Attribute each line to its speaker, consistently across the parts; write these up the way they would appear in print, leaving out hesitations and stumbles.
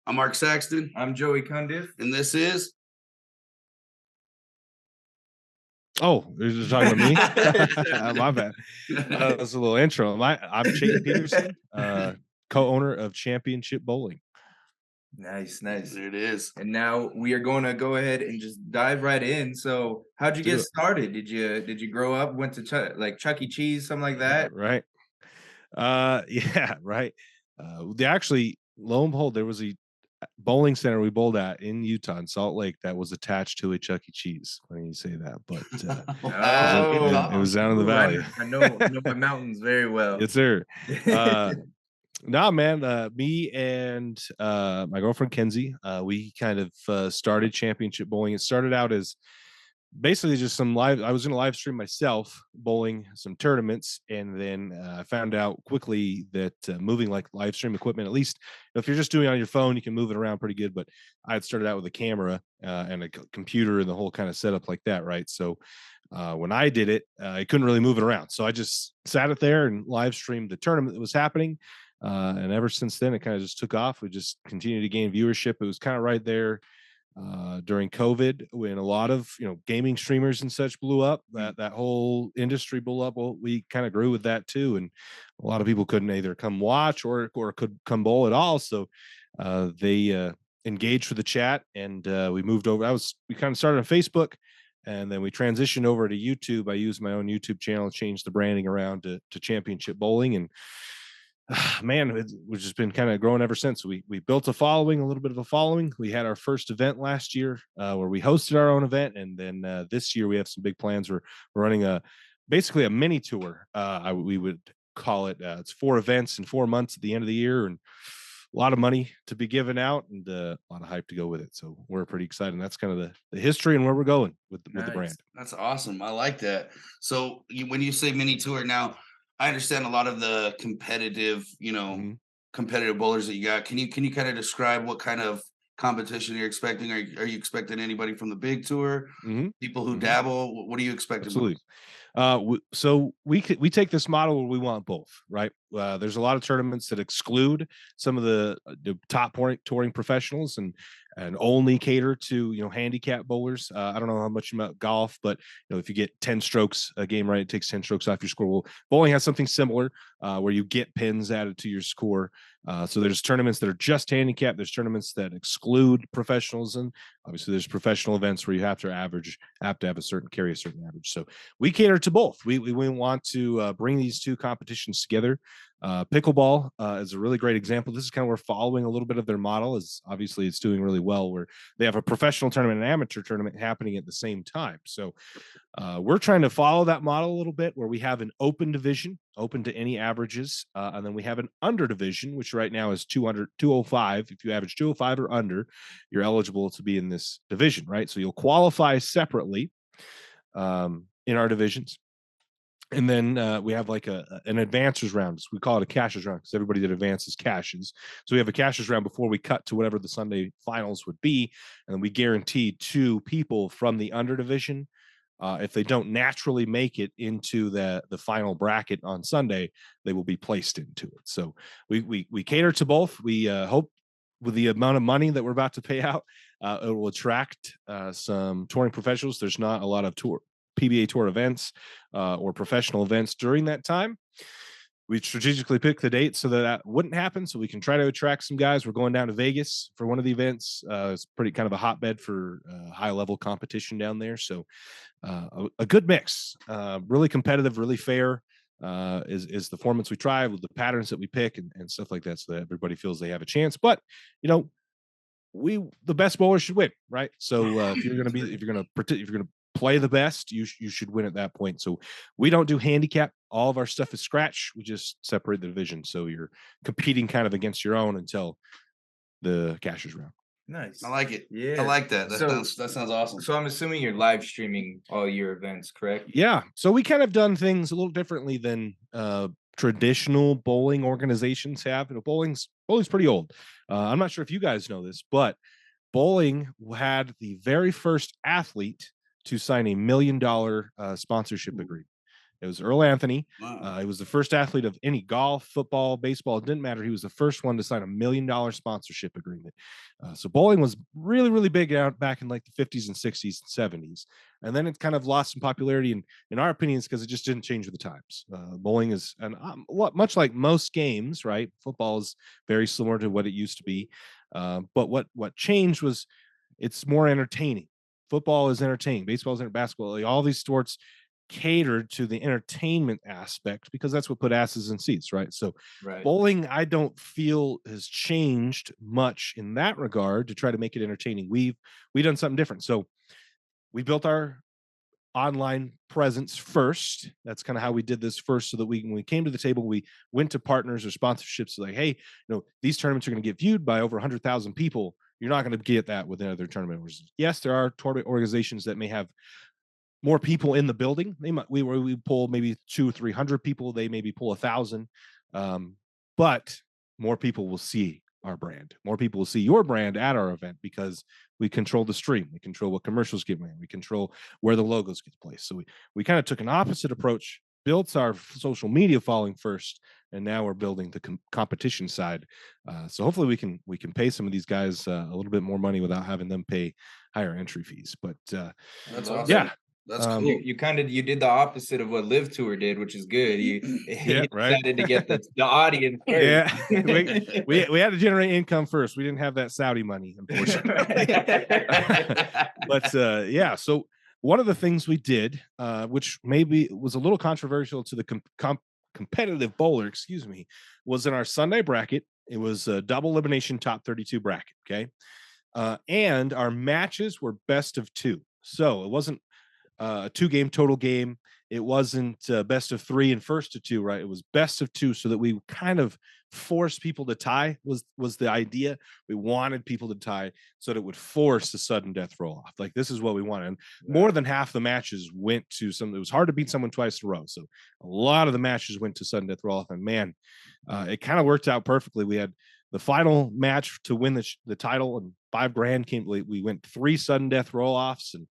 Speaker 1: I'm Mark Saxton,
Speaker 2: I'm Joey Cundiff.
Speaker 1: and this is
Speaker 3: Oh, you're just talking to me? My bad. That's a little intro. I'm Chayton Petersen, co-owner of Championship Bowling.
Speaker 2: Nice.
Speaker 1: There it is.
Speaker 2: And now we are going to go ahead and just dive right in. So, how'd you get started? Did you grow up, went to like Chuck E. Cheese, something like that?
Speaker 3: Right. Yeah, right. They actually, lo and behold, there was a bowling center we bowled at in Utah, in Salt Lake, that was attached to a Chuck E. Cheese. When you say that, but it was down in the valley.
Speaker 2: I know my mountains very well.
Speaker 3: Yes, sir. No, man. Me and my girlfriend Kenzie, we kind of started Championship Bowling. It started out as basically just some live. I was going to live stream myself bowling some tournaments, and then I found out quickly that moving like live stream equipment, at least if you're just doing it on your phone, you can move it around pretty good. But I had started out with a camera and a computer and the whole kind of setup like that, right? So when I did it, I couldn't really move it around, so I just sat it there and live streamed the tournament that was happening. And ever since then, it kind of just took off. We just continued to gain viewership. It was kind of right there during COVID when a lot of gaming streamers and such blew up. That whole industry blew up. Well, we kind of grew with that too, and a lot of people couldn't either come watch or could come bowl at all. So they engaged with the chat, and we moved over. We kind of started on Facebook. And then we transitioned over to YouTube. I used my own YouTube channel, changed the branding around to Championship Bowling, and man, we've just been kind of growing ever since. We built a little bit of a following. We had our first event last year where we hosted our own event, and then this year we have some big plans. We're running basically a mini tour. We would call it. It's 4 events in 4 months at the end of the year, and a lot of money to be given out, and a lot of hype to go with it. So we're pretty excited. And that's kind of the history and where we're going with the brand.
Speaker 1: That's awesome. I like that. So when you say mini tour now, I understand a lot of the competitive, competitive bowlers that you got. Can you kind of describe what kind of competition you're expecting? Are you expecting anybody from the big tour? People who dabble? What are you expecting?
Speaker 3: Absolutely. So we take this model where we want both, right? There's a lot of tournaments that exclude some of the top touring professionals and only cater to handicap bowlers. I don't know how much about golf, but if you get 10 strokes a game, right, it takes 10 strokes off your score. Well, bowling has something similar where you get pins added to your score. So there's tournaments that are just handicap. There's tournaments that exclude professionals, and obviously there's professional events where you have to have carry a certain average. So we cater to both. We want to bring these two competitions together. Pickleball is a really great example. This is kind of we're following a little bit of their model. Is obviously it's doing really well, where they have a professional tournament and an amateur tournament happening at the same time. So we're trying to follow that model a little bit, where we have an open division, open to any averages, and then we have an under division, which right now is 205. If you average 205 or under, you're eligible to be in this division, right? So you'll qualify separately in our divisions. And then we have like an advancers round. We call it a cashes round because everybody that advances cashes. So we have a cashes round before we cut to whatever the Sunday finals would be. And we guarantee 2 people from the under division. If they don't naturally make it into the final bracket on Sunday, they will be placed into it. So we cater to both. We hope with the amount of money that we're about to pay out, it will attract some touring professionals. There's not a lot of PBA Tour events or professional events during that time. We strategically picked the date so that wouldn't happen, so we can try to attract some guys. We're going down to Vegas for one of the events. It's pretty kind of a hotbed for high level competition down there. So a good mix, really competitive, really fair is the formats we try with the patterns that we pick and stuff like that, so that everybody feels they have a chance. But the best bowler should win, right? So if you're gonna play the best, you should win at that point. So we don't do handicap. All of our stuff is scratch. We just separate the division, so you're competing kind of against your own until the cashes round.
Speaker 2: Nice.
Speaker 1: I like it.
Speaker 2: Yeah,
Speaker 1: I like that. That sounds awesome.
Speaker 2: So I'm assuming you're live streaming all your events, correct?
Speaker 3: Yeah. So we kind of done things a little differently than traditional bowling organizations have. Bowling's pretty old. I'm not sure if you guys know this, but bowling had the very first athlete to sign $1 million sponsorship agreement. It was Earl Anthony.
Speaker 1: Wow.
Speaker 3: He was the first athlete of any golf, football, baseball. It didn't matter. He was the first one to sign $1 million sponsorship agreement. So bowling was really, really big out back in like the 50s and 60s and 70s. And then it kind of lost some popularity, in our opinions, because it just didn't change with the times. Bowling is much like most games, right? Football is very similar to what it used to be. But what changed was it's more entertaining. Football is entertaining. Baseball is basketball. Like, all these sports catered to the entertainment aspect because that's what put asses in seats, right? So
Speaker 2: Right.
Speaker 3: bowling, I don't feel has changed much in that regard to try to make it entertaining. We've done something different. So we built our online presence first. That's kind of how we did this first, so that when we came to the table, we went to partners or sponsorships like, hey, these tournaments are going to get viewed by over 100,000 people. You're not going to get that with another tournament. Yes, there are tournament organizations that may have more people in the building. We pull maybe 200-300 people. They maybe pull 1,000, but more people will see our brand. More people will see your brand at our event because we control the stream. We control what commercials get ran. We control where the logos get placed. So we kind of took an opposite approach, built our social media following first, and now we're building the competition side. So hopefully we can pay some of these guys a little bit more money without having them pay higher entry fees. But
Speaker 1: That's awesome.
Speaker 3: yeah.
Speaker 1: That's cool.
Speaker 2: You did the opposite of what Live Tour did, which is good. You
Speaker 3: right.
Speaker 2: decided to get the audience first.
Speaker 3: Yeah, we had to generate income first. We didn't have that Saudi money, unfortunately. But yeah, so one of the things we did, which maybe was a little controversial to the competitive bowler, excuse me, was in our Sunday bracket. It was a double elimination top 32 bracket. Okay. And our matches were best of 2. So it wasn't a 2-game total game. It wasn't best of 3 and first to 2, right? It was best of 2, so that we kind of forced people to tie was the idea. We wanted people to tie so that it would force the sudden death roll off. Like, this is what we wanted. And more than half the matches went to some. It was hard to beat someone twice in a row, so a lot of the matches went to sudden death roll off. And man, it kind of worked out perfectly. We had the final match to win the title, and $5,000 came. We went 3 sudden death roll offs, and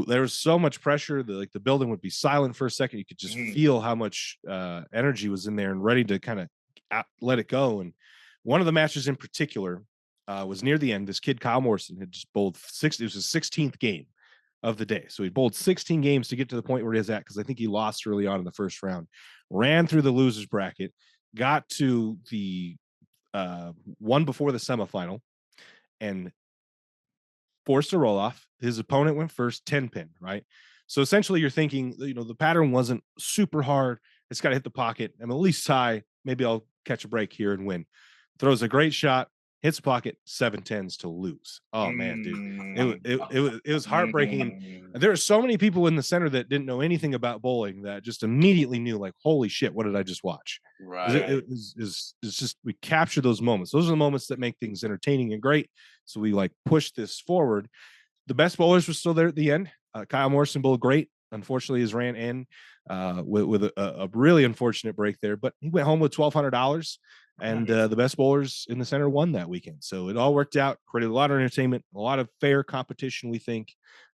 Speaker 3: there was so much pressure that the building would be silent for a second. You could just feel how much energy was in there and ready to kind of let it go. And one of the matches in particular was near the end. This kid, Kyle Morrison, had just bowled 6. It was his 16th game of the day. So he bowled 16 games to get to the point where he is at, because I think he lost early on in the first round. Ran through the losers bracket, got to the one before the semifinal, and forced a roll off. His opponent went first, 10-pin, right? So essentially you're thinking, the pattern wasn't super hard. It's got to hit the pocket. I'm at least tie. Maybe I'll catch a break here and win. Throws a great shot, hits the pocket, 7-10s to lose. Oh man, dude. It was heartbreaking. And there are so many people in the center that didn't know anything about bowling that just immediately knew, like, holy shit, what did I just watch?
Speaker 1: Right.
Speaker 3: It's just, we capture those moments. Those are the moments that make things entertaining and great. So we push this forward. The best bowlers were still there at the end. Kyle Morrison bowled great. Unfortunately, his ran in with a really unfortunate break there, but he went home with $1,200. And the best bowlers in the center won that weekend. So it all worked out, created a lot of entertainment, a lot of fair competition, we think.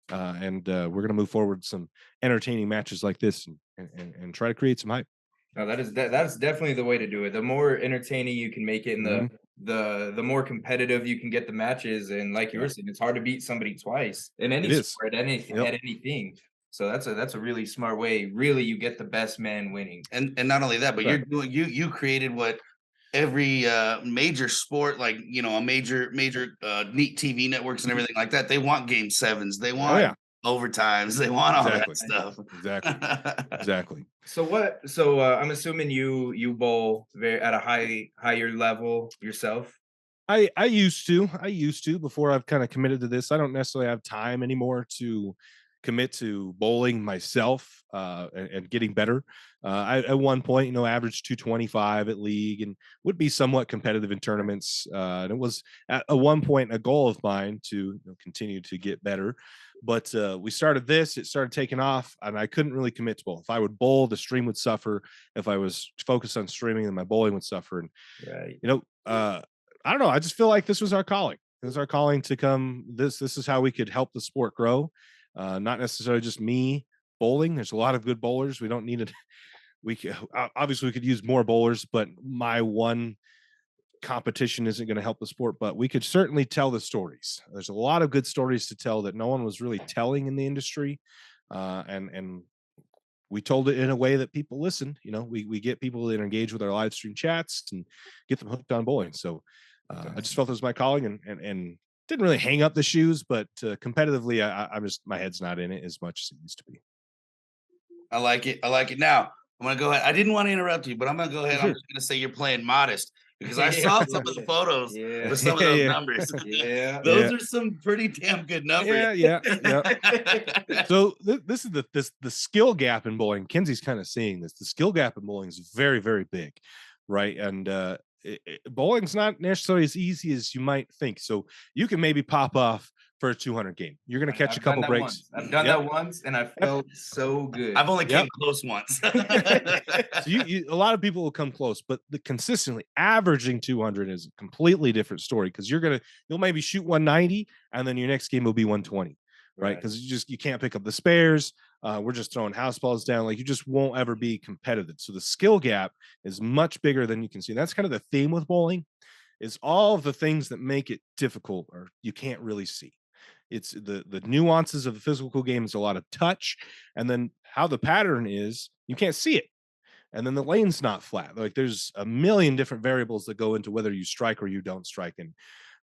Speaker 3: And we're going to move forward with some entertaining matches like this and try to create some hype.
Speaker 2: No, that's definitely the way to do it. The more entertaining you can make it, and the more competitive you can get the matches. And like you were saying, it's hard to beat somebody twice in any sport, at anything. So that's a really smart way. Really, you get the best man winning.
Speaker 1: And not only that, but you're doing you created what every major sport, like, a major neat TV networks and everything like that, they want game 7s, they want overtimes, they want all that stuff.
Speaker 3: Exactly.
Speaker 2: So I'm assuming you bowl at a higher level yourself.
Speaker 3: I used to before I've kind of committed to this. I don't necessarily have time anymore to commit to bowling myself and getting better. I at one point, averaged 225 at league and would be somewhat competitive in tournaments. And it was at one point a goal of mine to continue to get better. But we started this, it started taking off, and I couldn't really commit to bowl. If I would bowl, the stream would suffer. If I was focused on streaming, then my bowling would suffer. And I don't know. I just feel like this was our calling. It was our calling to come. This is how we could help the sport grow. Not necessarily just me bowling. There's a lot of good bowlers. We don't need it. Obviously we could use more bowlers, but my one competition isn't going to help the sport, but we could certainly tell the stories. There's a lot of good stories to tell that no one was really telling in the industry. And we told it in a way that people listen. We get people that engage with our live stream chats and get them hooked on bowling. So I just felt it was my calling, and didn't really hang up the shoes, but competitively, I'm just, my head's not in it as much as it used to be.
Speaker 1: I like it. Now I'm going to go ahead. I didn't want to interrupt you, but I'm going to go ahead.
Speaker 3: Sure.
Speaker 1: I'm just going to say you're playing modest, because I saw some of the photos with some of those numbers. Those are some pretty damn good numbers.
Speaker 3: Yeah. So this is the skill gap in bowling. Kenzie's kind of seeing this. The skill gap in bowling is very, very big, right? And bowling's not necessarily as easy as you might think. So you can maybe pop off for a 200 game. You're going to catch a couple breaks.
Speaker 2: I've done that once, and I felt so good.
Speaker 1: I've only came close once.
Speaker 3: So a lot of people will come close, but the consistently averaging 200 is a completely different story, because you'll maybe shoot 190, and then your next game will be 120, right? Because you can't pick up the spares. We're just throwing house balls down. Like, you just won't ever be competitive. So the skill gap is much bigger than you can see. And that's kind of the theme with bowling, is all of the things that make it difficult or you can't really see. It's the nuances of the physical game is a lot of touch, and then how the pattern is, you can't see it. And then the lane's not flat. Like, there's a million different variables that go into whether you strike or you don't strike. And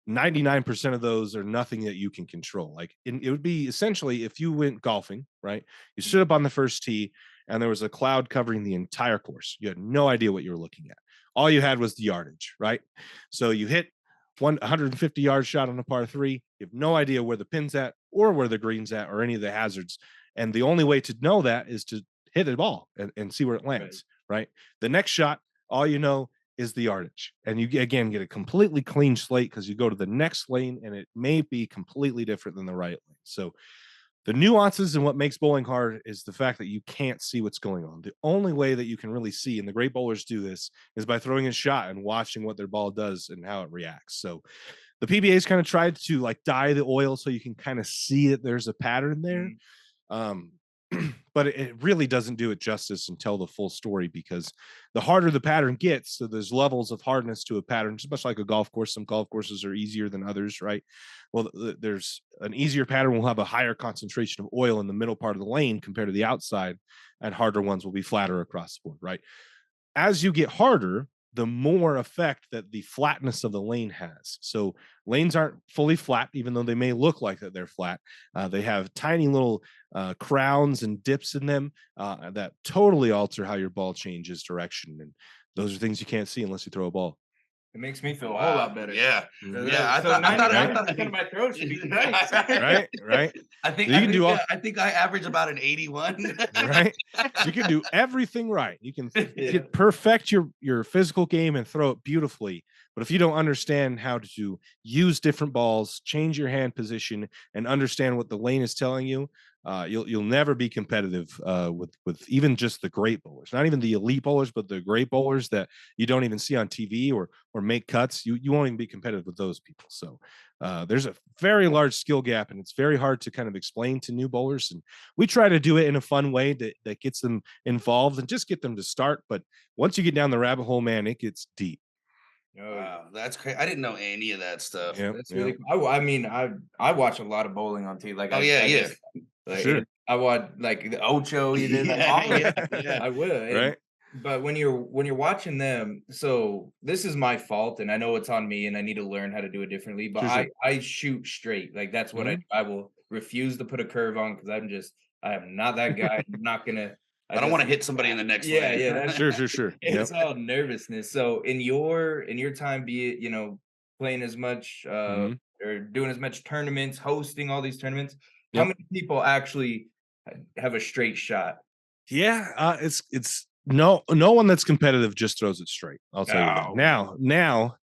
Speaker 3: 99% of those are nothing that you can control. Like, it would be essentially if you went golfing, right? You stood up on the first tee and there was a cloud covering the entire course. You had no idea what you were looking at. All you had was the yardage, right? So you hit 150 yard shot on a par 3. You have no idea where the pin's at or where the green's at or any of the hazards. And the only way to know that is to hit the ball and see where it lands, right? The next shot, all you know is the yardage. And you, again, get a completely clean slate, because you go to the next lane and it may be completely different than the right lane. So the nuances and what makes bowling hard is the fact that you can't see what's going on. The only way that you can really see, and the great bowlers do this, is by throwing a shot and watching what their ball does and how it reacts. So the PBA's kind of tried to like dye the oil so you can kind of see that there's a pattern there. But it really doesn't do it justice and tell the full story, because the harder the pattern gets, so there's levels of hardness to a pattern, just much like a golf course. Some golf courses are easier than others, right? Well, there's an easier pattern will have a higher concentration of oil in the middle part of the lane compared to the outside, and harder ones will be flatter across the board, right? As you get harder, the more effect that the flatness of the lane has. So lanes aren't fully flat, even though they may look like that they're flat. They have tiny little crowns and dips in them that totally alter how your ball changes direction. And those are things you can't see unless you throw a ball.
Speaker 2: It makes me feel a whole lot better.
Speaker 1: Yeah.
Speaker 2: I thought my throat should be nice.
Speaker 3: Right.
Speaker 1: I think I average about an 81.
Speaker 3: Right. So you can do everything right. You can perfect your physical game and throw it beautifully. But if you don't understand how to use different balls, change your hand position, and understand what the lane is telling you, you'll never be competitive with even just the great bowlers. Not even the elite bowlers, but the great bowlers that you don't even see on TV or make cuts. You won't even be competitive with those people. So there's a very large skill gap, and it's very hard to kind of explain to new bowlers. And we try to do it in a fun way that gets them involved and just get them to start. But once you get down the rabbit hole, man, it gets deep.
Speaker 1: Wow, that's crazy. I didn't know any of that stuff.
Speaker 2: That's really cool. I mean, I watch a lot lot of bowling on TV. Like,
Speaker 3: sure.
Speaker 2: I watch like the Ocho, even I will.
Speaker 3: Right.
Speaker 2: But when you're watching them, so this is my fault, and I know it's on me, and I need to learn how to do it differently. But
Speaker 3: Sure.
Speaker 2: I shoot straight. Like, that's what I will refuse to put a curve on, because I am not that guy. I'm not gonna.
Speaker 1: I don't want to hit somebody in the next lane.
Speaker 2: Yeah.
Speaker 3: Sure.
Speaker 2: It's all nervousness. So in your time, be it playing as much or doing as much tournaments, hosting all these tournaments, how many people actually have a straight shot?
Speaker 3: Yeah, it's no one that's competitive just throws it straight. I'll tell you that. Now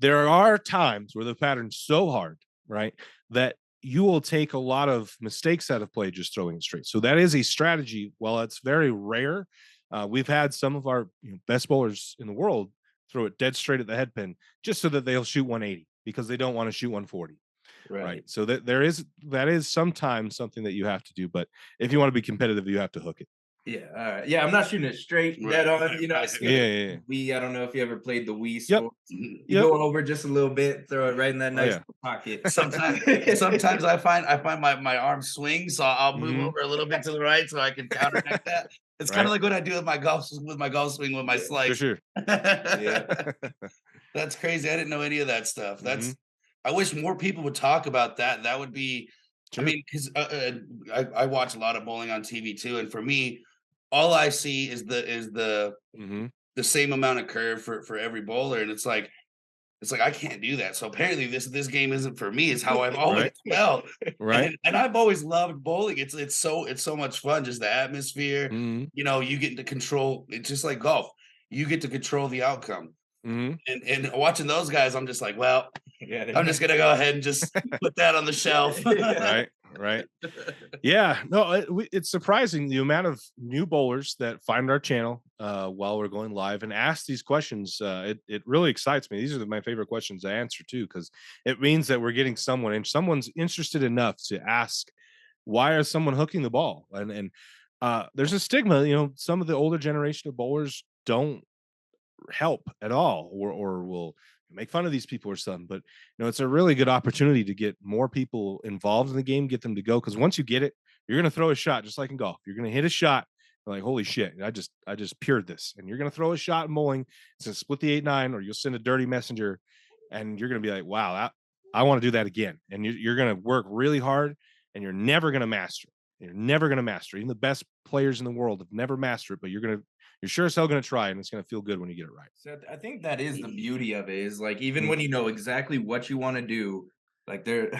Speaker 3: there are times where the pattern's so hard, right, that you will take a lot of mistakes out of play just throwing it straight. So that is a strategy. While it's very rare, we've had some of our best bowlers in the world throw it dead straight at the head pin just so that they'll shoot 180 because they don't want to shoot 140. Right. So that is sometimes something that you have to do, but if you want to be competitive, you have to hook it.
Speaker 2: Yeah, yeah, I'm not shooting it straight dead on, you know, I don't know if you ever played the Wii Sports. You go over just a little bit, throw it right in that nice pocket.
Speaker 1: Sometimes I find my arm swings, so I'll move over a little bit to the right so I can counteract that. It's kind of like what I do with my golf swing with my slice.
Speaker 3: For sure.
Speaker 1: Yeah. That's crazy. I didn't know any of that stuff. I wish more people would talk about that. That would be, I mean, because I watch a lot of bowling on TV too, and for me, all I see is the same amount of curve for every bowler, and it's like I can't do that. So apparently this game isn't for me. Is how I've always felt.
Speaker 3: Right.
Speaker 1: And I've always loved bowling. It's so much fun. Just the atmosphere. You know, you get to control. It's just like golf. You get to control the outcome. And watching those guys, I'm just like, well, I'm just gonna go ahead and just put that on the shelf.
Speaker 3: Right. Yeah. No, it's surprising the amount of new bowlers that find our channel while we're going live and ask these questions. It really excites me. These are my favorite questions to answer too, because it means that we're getting someone and someone's interested enough to ask, why is someone hooking the ball? And there's a stigma. You know, some of the older generation of bowlers don't help at all, or will make fun of these people or something. But you know, it's a really good opportunity to get more people involved in the game, get them to go, because once you get it, you're going to throw a shot just like in golf. You're going to hit a shot, you're like, holy shit, I just pured this. And you're going to throw a shot in bowling, it's going to split the 8-9, or you'll send a dirty messenger, and you're going to be like, wow, I want to do that again. And you're going to work really hard, and you're never going to master it. You're never going to master it. Even the best players in the world have never mastered it, but you're sure as hell going to try, and it's going to feel good when you get it right.
Speaker 2: So I think that is the beauty of it, is like, even when you know exactly what you want to do, like they're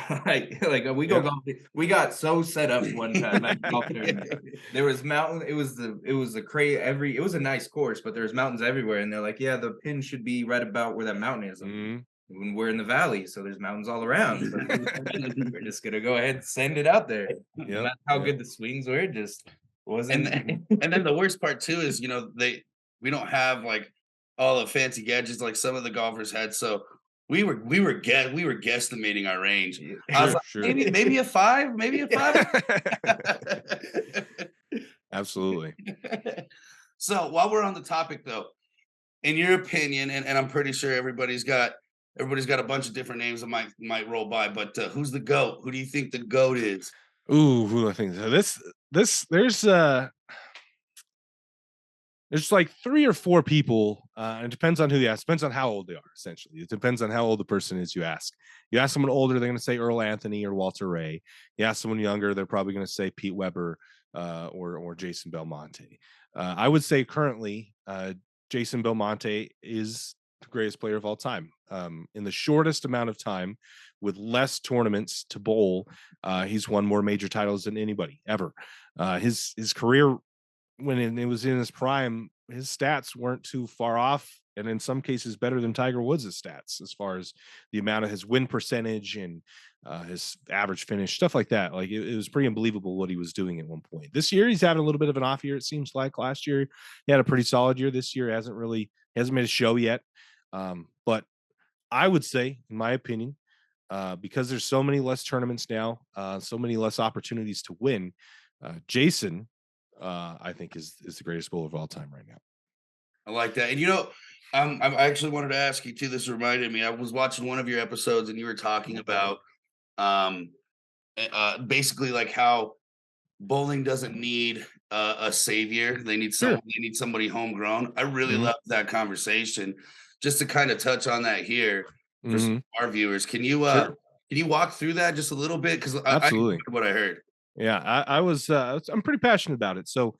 Speaker 2: we got so set up one time at golf tournament. There was mountain, it was a nice course, but there's mountains everywhere, and they're like, yeah, the pin should be right about where that mountain is. When we're in the valley, so there's mountains all around. So we're just gonna go ahead and send it out there. No matter how good the swings were, just wasn't.
Speaker 1: And then the worst part too is, you know, we don't have like all the fancy gadgets like some of the golfers had. So we were guesstimating our range. I was like, maybe a 5, maybe a 5.
Speaker 3: Absolutely.
Speaker 1: So while we're on the topic though, in your opinion, and I'm pretty sure everybody's got a bunch of different names that might roll by, but who's the GOAT? Who do you think the GOAT is?
Speaker 3: Ooh, who do I think? There's like 3 or 4 people. It depends on who you ask. Depends on how old they are. Essentially, it depends on how old the person is. You ask someone older, they're going to say Earl Anthony or Walter Ray. You ask someone younger, they're probably going to say Pete Weber or Jason Belmonte. I would say currently, Jason Belmonte is the greatest player of all time. In the shortest amount of time, with less tournaments to bowl, he's won more major titles than anybody ever. His career, when it was in his prime, his stats weren't too far off, and in some cases better than Tiger Woods' stats, as far as the amount of his win percentage and his average finish, stuff like that. Like it was pretty unbelievable what he was doing at one point. This year, he's having a little bit of an off year. It seems like last year he had a pretty solid year. This year hasn't made a show yet. But I would say, in my opinion, because there's so many less tournaments now, so many less opportunities to win, Jason, I think is the greatest bowler of all time right now.
Speaker 1: I like that. And you know, I actually wanted to ask you too. This reminded me. I was watching one of your episodes, and you were talking about basically like how bowling doesn't need a savior. They need somebody homegrown. I really loved that conversation. Just to kind of touch on that here for our viewers, can you walk through that just a little bit? Because absolutely, what I heard.
Speaker 3: Yeah, I'm pretty passionate about it. So,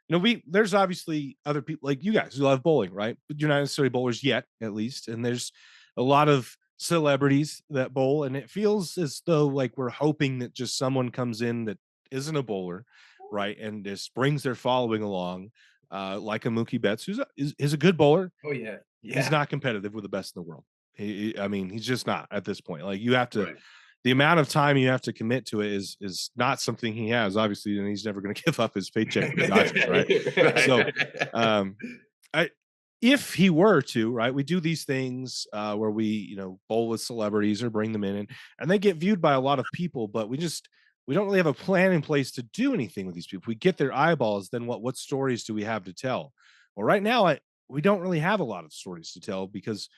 Speaker 3: you know, there's obviously other people like you guys who love bowling, right? But you're not necessarily bowlers yet, at least. And there's a lot of celebrities that bowl, and it feels as though like we're hoping that just someone comes in that isn't a bowler, right, and just brings their following along, like a Mookie Betts, who's a good bowler.
Speaker 2: Oh yeah.
Speaker 3: He's not competitive with the best in the world. I mean, he's just not at this point. Like you have to, the amount of time you have to commit to it is not something he has, obviously, and he's never going to give up his paycheck for the Dodgers, right? So, if he were to, right, we do these things where we, bowl with celebrities or bring them in, and they get viewed by a lot of people, but we don't really have a plan in place to do anything with these people. If we get their eyeballs, then what stories do we have to tell? Well, right now, we don't really have a lot of stories to tell, because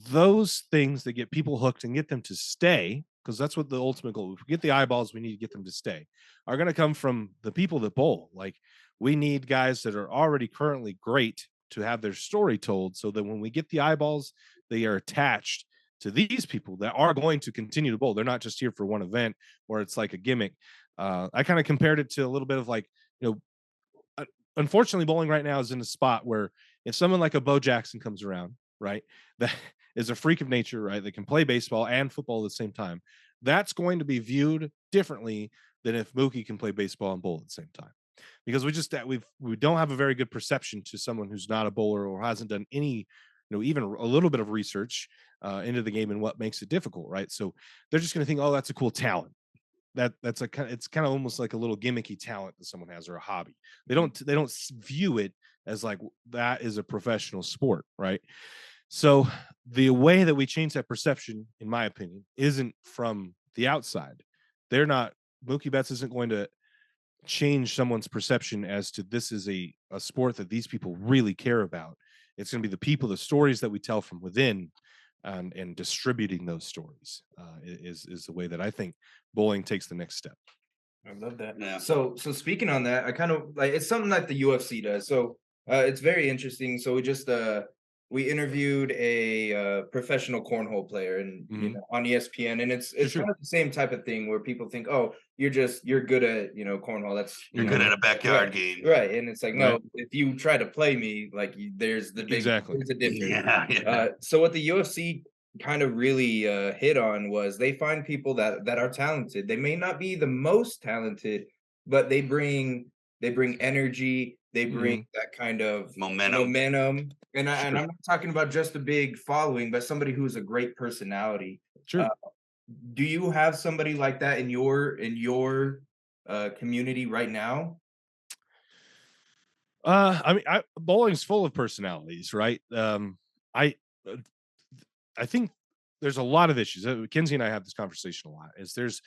Speaker 3: those things that get people hooked and get them to stay, because that's what the ultimate goal. If we get the eyeballs, we need to get them to stay, are going to come from the people that bowl. Like, we need guys that are already currently great to have their story told, so that when we get the eyeballs, they are attached to these people that are going to continue to bowl. They're not just here for one event where it's like a gimmick. I kind of compared it to a little bit of like, unfortunately, bowling right now is in a spot where if someone like a Bo Jackson comes around, right, that is a freak of nature, right, that can play baseball and football at the same time, that's going to be viewed differently than if Mookie can play baseball and bowl at the same time. Because we don't have a very good perception to someone who's not a bowler or hasn't done any, even a little bit of research into the game and what makes it difficult, right? So they're just going to think, oh, that's a cool talent. It's kind of almost like a little gimmicky talent that someone has, or a hobby. They don't view it as like that is a professional sport, right? So the way that we change that perception, in my opinion, isn't from the outside. They're not Mookie Betts isn't going to change someone's perception as to this is a sport that these people really care about. It's going to be the people, the stories that we tell from within, and distributing those stories is the way that I think bowling takes the next step.
Speaker 2: I love that.
Speaker 1: Yeah.
Speaker 2: So speaking on that, I kind of like, it's something that the UFC does. So it's very interesting. So we interviewed a professional cornhole player, and on ESPN, and it's kind of the same type of thing where people think, oh, you're good at cornhole. That's
Speaker 1: you're good at a backyard game,
Speaker 2: right? And it's like, no, if you try to play me, like there's a difference.
Speaker 1: Yeah.
Speaker 2: So what the UFC kind of really hit on was they find people that are talented. They may not be the most talented, but they bring energy. They bring that kind of momentum. And I'm not talking about just a big following, but somebody who's a great personality.
Speaker 3: Sure.
Speaker 2: Do you have somebody like that in your community right now?
Speaker 3: I mean, bowling's full of personalities, right? I think there's a lot of issues. Kinsey and I have this conversation a lot. There's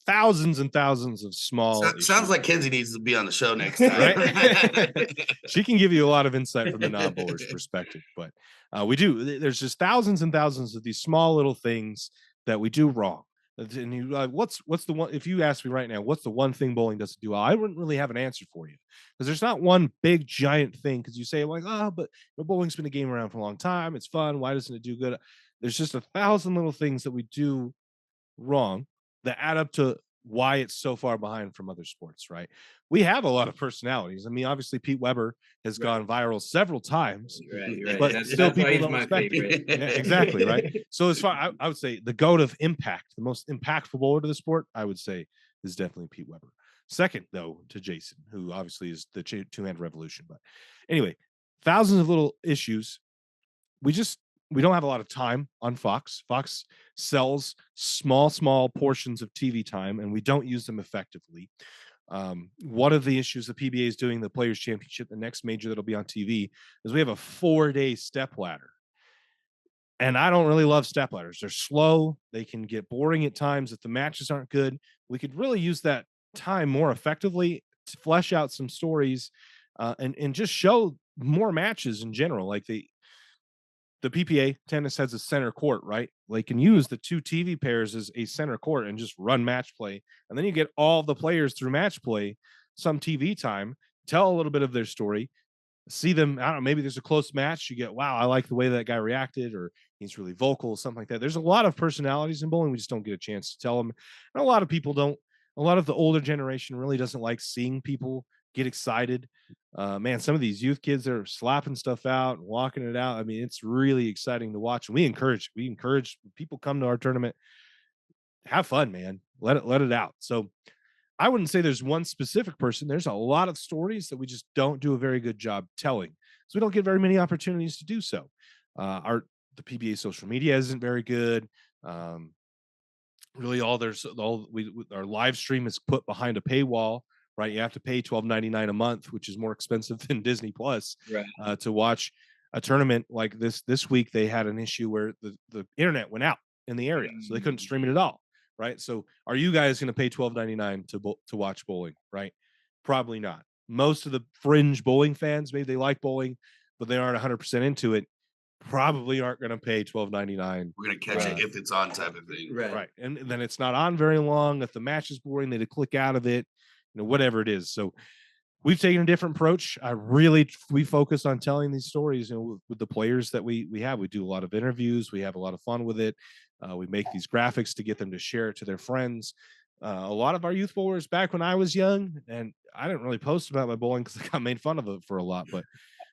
Speaker 3: thousands and thousands of small.
Speaker 1: Sounds like Kinsey needs to be on the show next time.
Speaker 3: Right? She can give you a lot of insight from the non-bowler's perspective, but there's just thousands and thousands of these small little things that we do wrong. And you what's the one, if you ask me right now, what's the one thing bowling doesn't do well? I wouldn't really have an answer for you, because there's not one big giant thing. Because you say like, but bowling's been a game around for a long time, it's fun, why doesn't it do good? There's just 1,000 little things that we do wrong that add up to why it's so far behind from other sports, right? We have a lot of personalities. I mean, obviously Pete Weber has gone viral several times,
Speaker 2: right.
Speaker 3: But still people don't respect it. Yeah, exactly, right? So as far, I would say the GOAT of impact, the most impactful bowler to the sport, I would say is definitely Pete Weber. Second, though, to Jason, who obviously is the two-hand revolution. But anyway, thousands of little issues. We don't have a lot of time on Fox. Fox sells small portions of TV time, and we don't use them effectively. One of the issues the PBA is doing, the Players Championship, the next major that'll be on TV, is we have a 4-day step ladder. And I don't really love step ladders. They're slow. They can get boring at times if the matches aren't good. We could really use that time more effectively to flesh out some stories and just show more matches in general. Like the PPA tennis has a center court, right? They can use the two TV pairs as a center court and just run match play. And then you get all the players through match play, some TV time, tell a little bit of their story, see them. I don't know, maybe there's a close match. You get, wow, I like the way that guy reacted, or he's really vocal, something like that. There's a lot of personalities in bowling. We just don't get a chance to tell them. And a lot of people don't, a lot of the older generation really doesn't like seeing people get excited. Man, some of these youth kids are slapping stuff out and walking it out. I mean, it's really exciting to watch. And we encourage people come to our tournament, have fun, man. Let it out. So I wouldn't say there's one specific person. There's a lot of stories that we just don't do a very good job telling. So we don't get very many opportunities to do so. The PBA social media isn't very good. Really, our live stream is put behind a paywall. Right, you have to pay $12.99 a month, which is more expensive than Disney Plus, to watch a tournament like this week, they had an issue where the internet went out in the area, so they couldn't stream it at all. Right. So are you guys going to pay $12.99 to watch bowling? Right. Probably not. Most of the fringe bowling fans, maybe they like bowling, but they aren't 100% into it, probably aren't going to pay $12.99.
Speaker 1: We're going to catch it if it's on, type of thing.
Speaker 3: Right. And then it's not on very long. If the match is boring, they click out of it, whatever it is. So we've taken a different approach. We focus on telling these stories, with the players that we have. We do a lot of interviews. We have a lot of fun with it. We make these graphics to get them to share it to their friends. A lot of our youth bowlers back when I was young, and I didn't really post about my bowling because I got made fun of it for a lot, but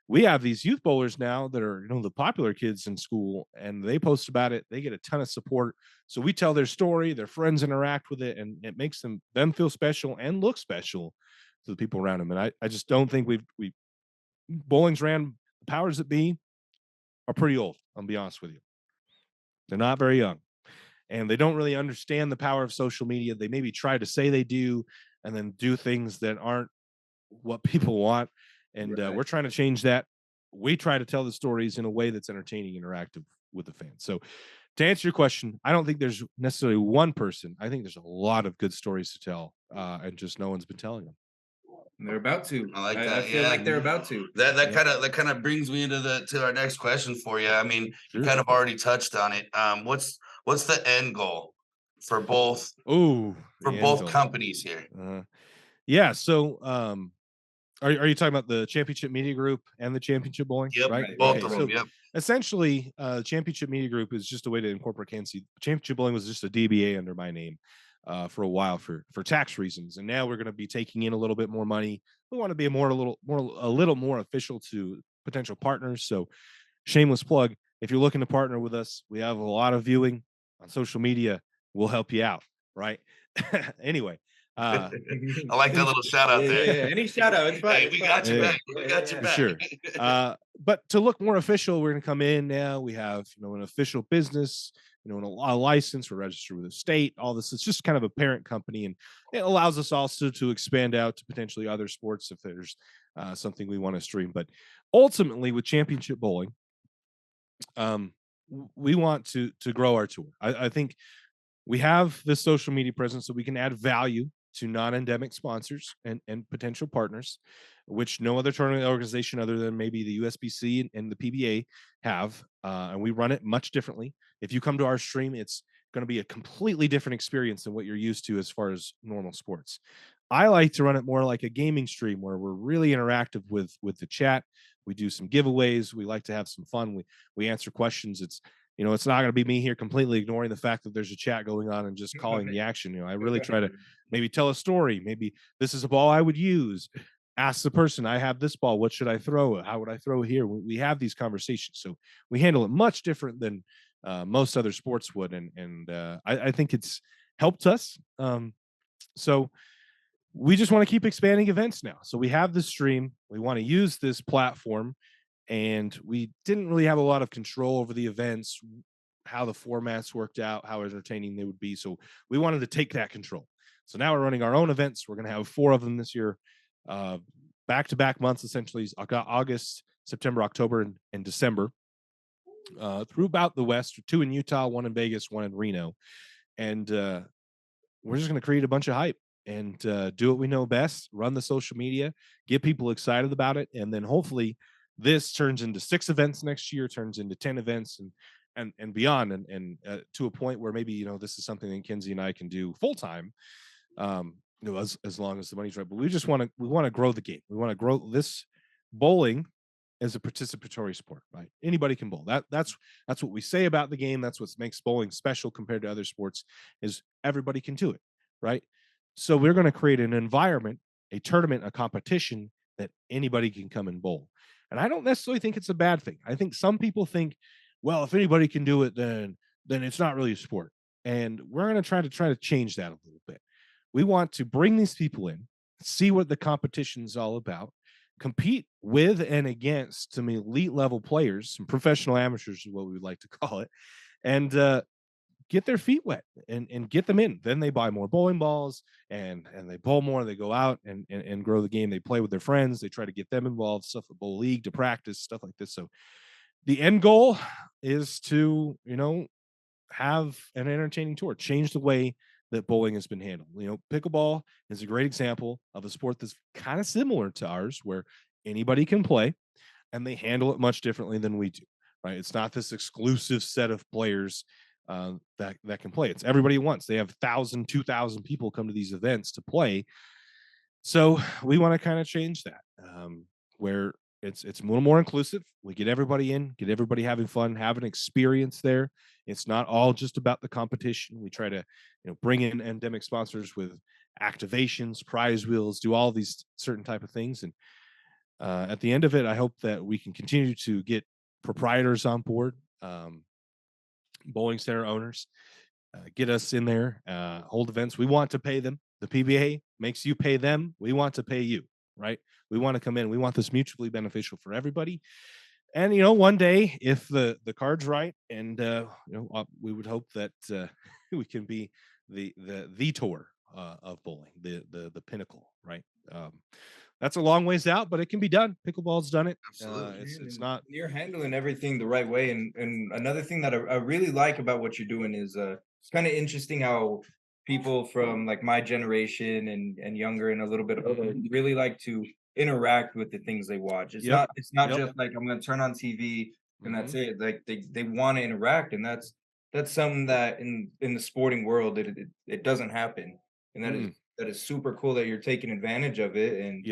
Speaker 3: we have these youth bowlers now that are, the popular kids in school, and they post about it. They get a ton of support. So we tell their story, their friends interact with it, and it makes them feel special and look special to the people around them. And I just don't think we bowling's ran, the powers that be are pretty old. I'll be honest with you. They're not very young, and they don't really understand the power of social media. They maybe try to say they do and then do things that aren't what people want. And we're trying to change that. We try to tell the stories in a way that's entertaining, interactive with the fans. So to answer your question, I don't think there's necessarily one person. I think there's a lot of good stories to tell, and just no one's been telling them.
Speaker 2: They're about to.
Speaker 1: I like that.
Speaker 2: I feel like they're about to.
Speaker 1: That kind of brings me to our next question for you. I mean, you kind of already touched on it. What's the end goal for both? Both companies here.
Speaker 3: Yeah. So, are you talking about the Championship Media Group and the Championship Bowling?
Speaker 1: Yep,
Speaker 3: right.
Speaker 1: Both of them. Yep.
Speaker 3: Essentially, Championship Media Group is just a way to incorporate KNC. Championship Bowling was just a DBA under my name for a while for tax reasons, and now we're going to be taking in a little bit more money. We want to be a little more official to potential partners. So, shameless plug: if you're looking to partner with us, we have a lot of viewing on social media. We'll help you out. Right. Anyway.
Speaker 1: I like that little shout out there.
Speaker 2: Yeah. Any shout out, it's fine.
Speaker 1: Hey, we got you back. We got you back.
Speaker 3: Sure. But to look more official, we're going to come in now. We have an official business, a license. We're registered with the state. All this. It's just kind of a parent company, and it allows us also to expand out to potentially other sports if there's something we want to stream. But ultimately, with Championship Bowling, we want to grow our tour. I think we have this social media presence so we can add value to non-endemic sponsors and potential partners, which no other tournament organization other than maybe the USBC and the PBA have. And we run it much differently. If you come to our stream, it's going to be a completely different experience than what you're used to as far as normal sports. I like to run it more like a gaming stream where we're really interactive with the chat. We do some giveaways. We like to have some fun. We answer questions. It's not going to be me here completely ignoring the fact that there's a chat going on and just calling the action. I really try to maybe tell a story. Maybe this is a ball I would use. Ask the person, I have this ball. What should I throw? How would I throw it here? We have these conversations. So we handle it much different than most other sports would. And I think it's helped us. So we just want to keep expanding events now. So we have this stream. We want to use this platform. And we didn't really have a lot of control over the events, how the formats worked out, how entertaining they would be. So we wanted to take that control. So now we're running our own events. We're going to have 4 of them this year, back-to-back months, essentially August, September, October, and December, through about the West, 2 in Utah, 1 in Vegas, 1 in Reno. And we're just going to create a bunch of hype and do what we know best, run the social media, get people excited about it, and then hopefully this turns into 6 events next year, turns into 10 events and beyond, and to a point where maybe this is something that Kenzie and I can do full time, as long as the money's right. But we want to grow the game. We want to grow this bowling as a participatory sport. Right? Anybody can bowl. That's what we say about the game. That's what makes bowling special compared to other sports. Is everybody can do it, right? So we're going to create an environment, a tournament, a competition that anybody can come and bowl. And I don't necessarily think it's a bad thing. I think some people think, well, if anybody can do it, then it's not really a sport. And we're going to try to change that a little bit. We want to bring these people in, see what the competition is all about, compete with and against some elite level players, some professional amateurs is what we would like to call it, and get their feet wet and get them in. Then they buy more bowling balls and they bowl more. They go out and grow the game. They play with their friends. They try to get them involved, stuff at bowl league to practice, stuff like this. So the end goal is to, have an entertaining tour, change the way that bowling has been handled. Pickleball is a great example of a sport that's kind of similar to ours, where anybody can play and they handle it much differently than we do. Right? It's not this exclusive set of players that can play. It's everybody wants. They have 1,000, 2,000 people come to these events to play. So we want to kind of change that, where it's a little more inclusive. We get everybody in, get everybody having fun, have an experience there. It's not all just about the competition. We try to, bring in endemic sponsors with activations, prize wheels, do all these certain type of things. And at the end of it, I hope that we can continue to get proprietors on board, bowling center owners, get us in there, hold events. We want to pay them. The PBA makes you pay them. We want to pay you, right? We want to come in. We want this mutually beneficial for everybody. And one day, if the card's right, and we would hope that we can be the tour of bowling, the pinnacle, right? That's a long ways out, but it can be done. Pickleball's done it.
Speaker 1: Absolutely.
Speaker 3: It's not.
Speaker 2: You're handling everything the right way, and another thing that I really like about what you're doing is it's kind of interesting how people from like my generation and younger and a little bit older really like to interact with the things they watch. It's not just like I'm going to turn on TV and that's it. Like they want to interact, and that's something that in the sporting world it doesn't happen, and that is super cool that you're taking advantage of it. And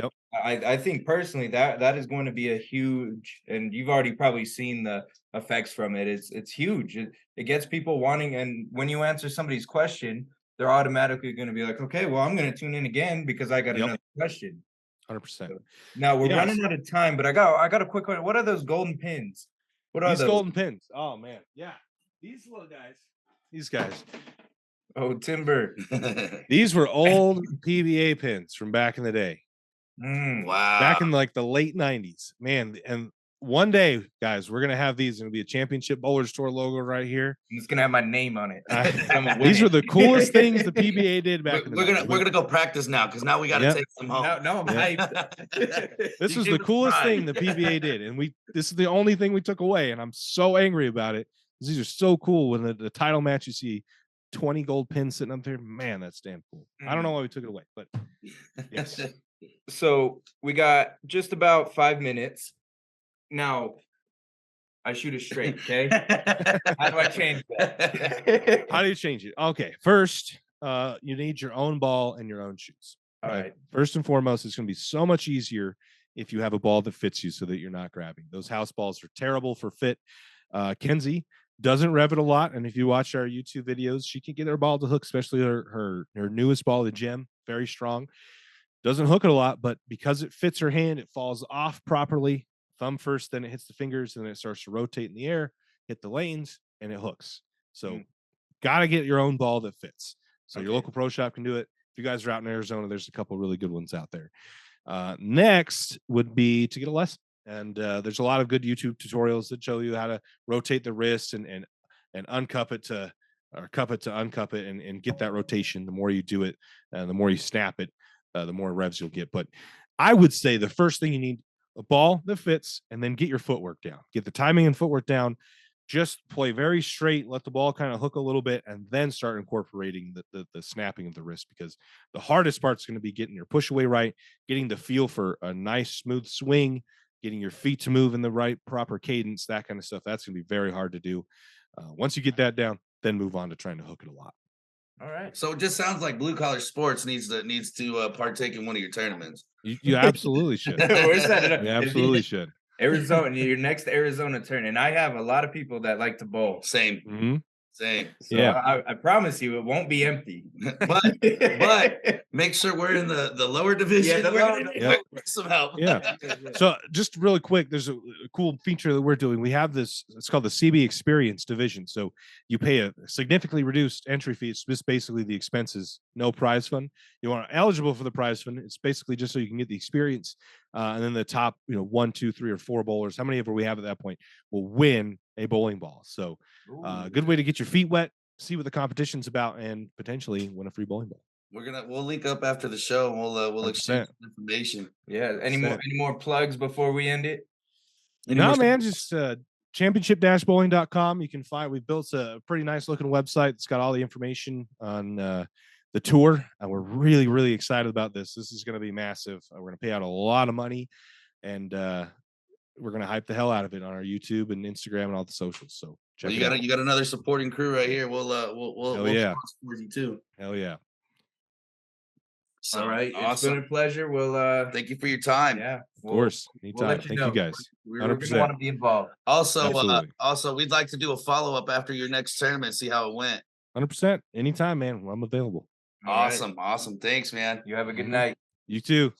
Speaker 2: I think personally that is going to be a huge, and you've already probably seen the effects from it. It's huge. It gets people wanting, and when you answer somebody's question, they're automatically going to be like, okay, well, I'm going to tune in again because I got another question.
Speaker 3: 100%.
Speaker 2: So, now we're running out of time, but I got a quick one. What are those golden pins? What are
Speaker 3: these
Speaker 2: those
Speaker 3: golden pins? Oh man, yeah, these little guys. These guys.
Speaker 2: Oh, timber.
Speaker 3: These were old PBA pins from back in the day.
Speaker 1: Wow.
Speaker 3: Back in like the late 90s, man. And one day, guys, we're gonna have these. It'll be a Championship Bowlers Tour logo right here.
Speaker 2: It's gonna have my name on it.
Speaker 3: These were the coolest things the PBA did back in the day.
Speaker 1: We're gonna go practice now because now we got to take them home.
Speaker 2: No, I'm hyped.
Speaker 3: This was the coolest thing the PBA did, and this is the only thing we took away, and I'm so angry about it. These are so cool. When the title match, you see 20 gold pins sitting up there. Man, that's damn cool. I don't know why we took it away, but yes.
Speaker 2: So we got just about 5 minutes. Now, I shoot it straight, okay? How do I change that?
Speaker 3: How do you change it? Okay, first, you need your own ball and your own shoes.
Speaker 2: All right.
Speaker 3: First and foremost, it's going to be so much easier if you have a ball that fits you so that you're not grabbing. Those house balls are terrible for fit. Kenzie doesn't rev it a lot, and if you watch our YouTube videos, she can get her ball to hook, especially her newest ball, the Gem, very strong. Doesn't hook it a lot, but because it fits her hand, it falls off properly. Thumb first, then it hits the fingers, and then it starts to rotate in the air, hit the lanes, and it hooks. So got to get your own ball that fits. So your local pro shop can do it. If you guys are out in Arizona, there's a couple really good ones out there. Next would be to get a lesson. And there's a lot of good YouTube tutorials that show you how to rotate the wrist and uncup it to, or cup it to uncup it and get that rotation. The more you do it, the more you snap it, the more revs you'll get. But I would say the first thing you need, a ball that fits, and then get your footwork down. Get the timing and footwork down. Just play very straight, let the ball kind of hook a little bit, and then start incorporating the snapping of the wrist, because the hardest part is going to be getting your push away right, getting the feel for a nice smooth swing, getting your feet to move in the right proper cadence, that kind of stuff. That's going to be very hard to do. Once you get that down, then move on to trying to hook it a lot.
Speaker 2: All right.
Speaker 1: So it just sounds like Blue Collar Sports needs to partake in one of your tournaments.
Speaker 3: You absolutely should.
Speaker 2: Where's that?
Speaker 3: You absolutely should.
Speaker 2: Arizona, your next Arizona turn, and I have a lot of people that like to bowl.
Speaker 1: Same.
Speaker 3: Mm-hmm.
Speaker 1: Same.
Speaker 2: So I promise you, it won't be empty.
Speaker 1: but make sure we're in the lower division.
Speaker 2: Yeah,
Speaker 1: some help.
Speaker 3: Yeah. So just really quick, there's a cool feature that we're doing. We have this, it's called the CB Experience Division. So you pay a significantly reduced entry fee. It's just basically the expenses, no prize fund. You are eligible for the prize fund. It's basically just so you can get the experience. And then the top, 1, 2, 3, or 4 bowlers, how many ever we have at that point, will win a bowling ball. So good way to get your feet wet, see what the competition's about, and potentially win a free bowling ball.
Speaker 1: We'll link up after the show, and we'll exchange information.
Speaker 2: Yeah. Any more plugs before we end it?
Speaker 3: No, man, just championship-bowling.com. You can find, we've built a pretty nice looking website. It's got all the information on the tour, and we're really, really excited about this. This is going to be massive. We're going to pay out a lot of money, and we're going to hype the hell out of it on our YouTube and Instagram and all the socials. So check it out.
Speaker 1: You got another supporting crew right here. We'll support you too.
Speaker 3: Hell yeah.
Speaker 2: So, all right, awesome. It's been a pleasure. We'll
Speaker 1: thank you for your time.
Speaker 3: Yeah, of course. Anytime. Thank you guys.
Speaker 2: We're gonna want to be involved.
Speaker 1: Also, we'd like to do a follow-up after your next tournament, see how it went.
Speaker 3: 100%. Anytime, man. I'm available.
Speaker 1: Awesome. Thanks, man.
Speaker 2: You have a good night.
Speaker 3: You too.